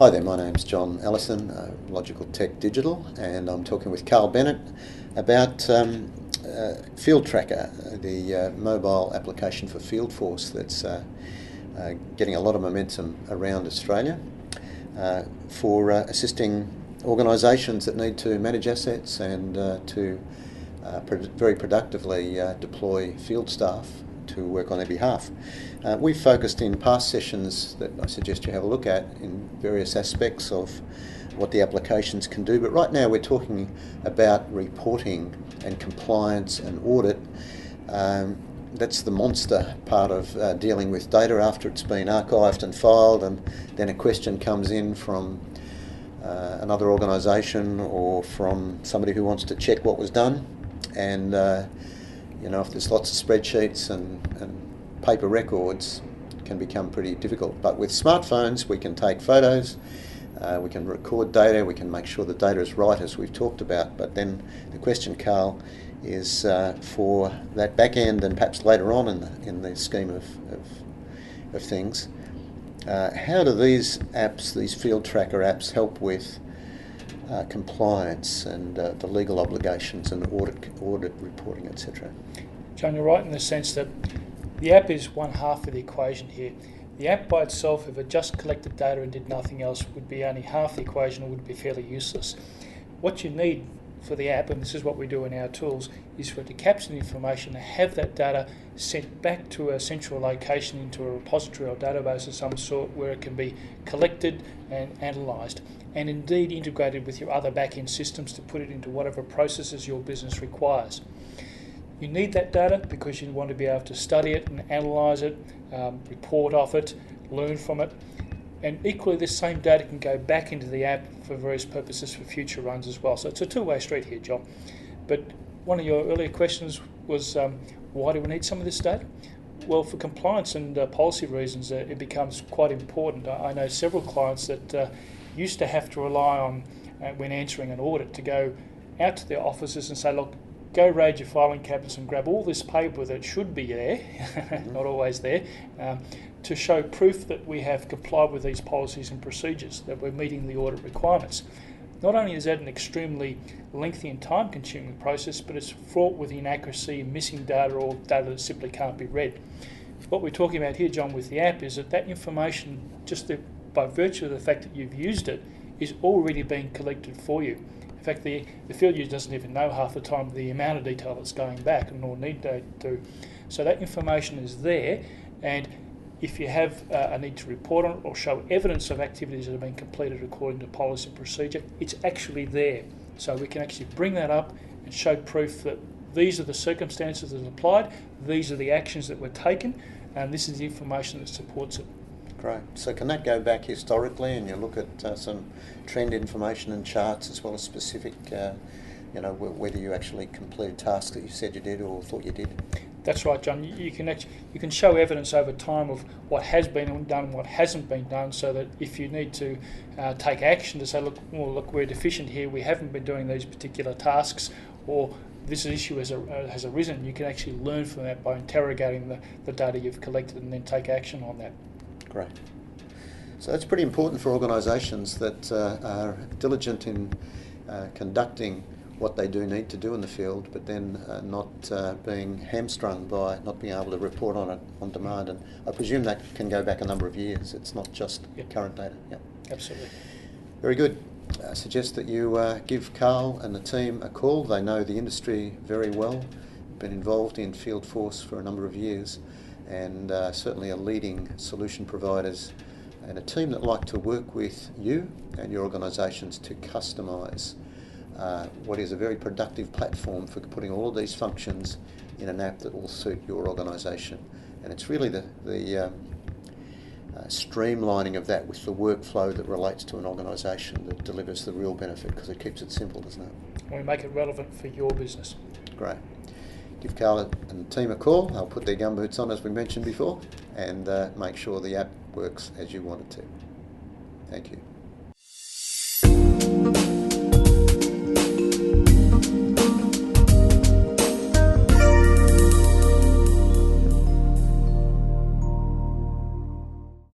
Hi there, my name's John Ellison, Logical Tech Digital, and I'm talking with Carl Bennett about Field Tracker, the mobile application for Field Force that's getting a lot of momentum around Australia for assisting organisations that need to manage assets and to very productively deploy field staff to work on their behalf. We've focused in past sessions that I suggest you have a look at in various aspects of what the applications can do, but right now we're talking about reporting and compliance and audit. That's the monster part of dealing with data after it's been archived and filed, and then a question comes in from another organisation or from somebody who wants to check what was done, and if there's lots of spreadsheets and paper records, it can become pretty difficult. But with smartphones, we can take photos, we can record data, we can make sure the data is right, as we've talked about. But then the question, Carl, is for that back end and perhaps later on in the scheme of things, how do these apps, these field tracker apps, help with compliance and the legal obligations and audit reporting, etc.? John, you're right in the sense that the app is one half of the equation here. The app by itself, if it just collected data and did nothing else, would be only half the equation and would be fairly useless. What you need for the app, and this is what we do in our tools, is for it to capture the information and have that data sent back to a central location into a repository or database of some sort where it can be collected and analysed, and indeed integrated with your other back-end systems to put it into whatever processes your business requires. You need that data because you want to be able to study it and analyse it, report off it, learn from it, and equally this same data can go back into the app for various purposes for future runs as well. So it's a two-way street here, John. But one of your earlier questions was why do we need some of this data? Well, for compliance and policy reasons, it becomes quite important. I know several clients that used to have to rely on, when answering an audit, to go out to their offices and say, look, go raid your filing cabinets and grab all this paper that should be there, not always there, to show proof that we have complied with these policies and procedures, that we're meeting the audit requirements. Not only is that an extremely lengthy and time-consuming process, but it's fraught with inaccuracy and missing data or data that simply can't be read. What we're talking about here, John, with the app is that information, by virtue of the fact that you've used it, is already being collected for you. In fact, the field user doesn't even know half the time the amount of detail that's going back, nor need to do. So that information is there, and if you have a need to report on it or show evidence of activities that have been completed according to policy and procedure, it's actually there. So we can actually bring that up and show proof that these are the circumstances that are applied, these are the actions that were taken, and this is the information that supports it. Great. So can that go back historically, and you look at some trend information and charts as well as specific, whether you actually completed tasks that you said you did or thought you did? That's right, John. You can show evidence over time of what has been done and what hasn't been done, so that if you need to take action to say, look, we're deficient here, we haven't been doing these particular tasks, or this issue has arisen, you can actually learn from that by interrogating the data you've collected and then take action on that. Great. So that's pretty important for organisations that are diligent in conducting what they do need to do in the field, but then not being hamstrung by not being able to report on it on demand. And I presume that can go back a number of years. It's not just current data. Yeah. Absolutely. Very good. I suggest that you give Carl and the team a call. They know the industry very well, been involved in Field Force for a number of years, and certainly are leading solution providers and a team that like to work with you and your organisations to customise what is a very productive platform for putting all of these functions in an app that will suit your organisation. And it's really the streamlining of that with the workflow that relates to an organisation that delivers the real benefit, because it keeps it simple, doesn't it? And we make it relevant for your business. Great. Give Carl and the team a call. They'll put their gumboots on, as we mentioned before, and make sure the app works as you want it to. Thank you.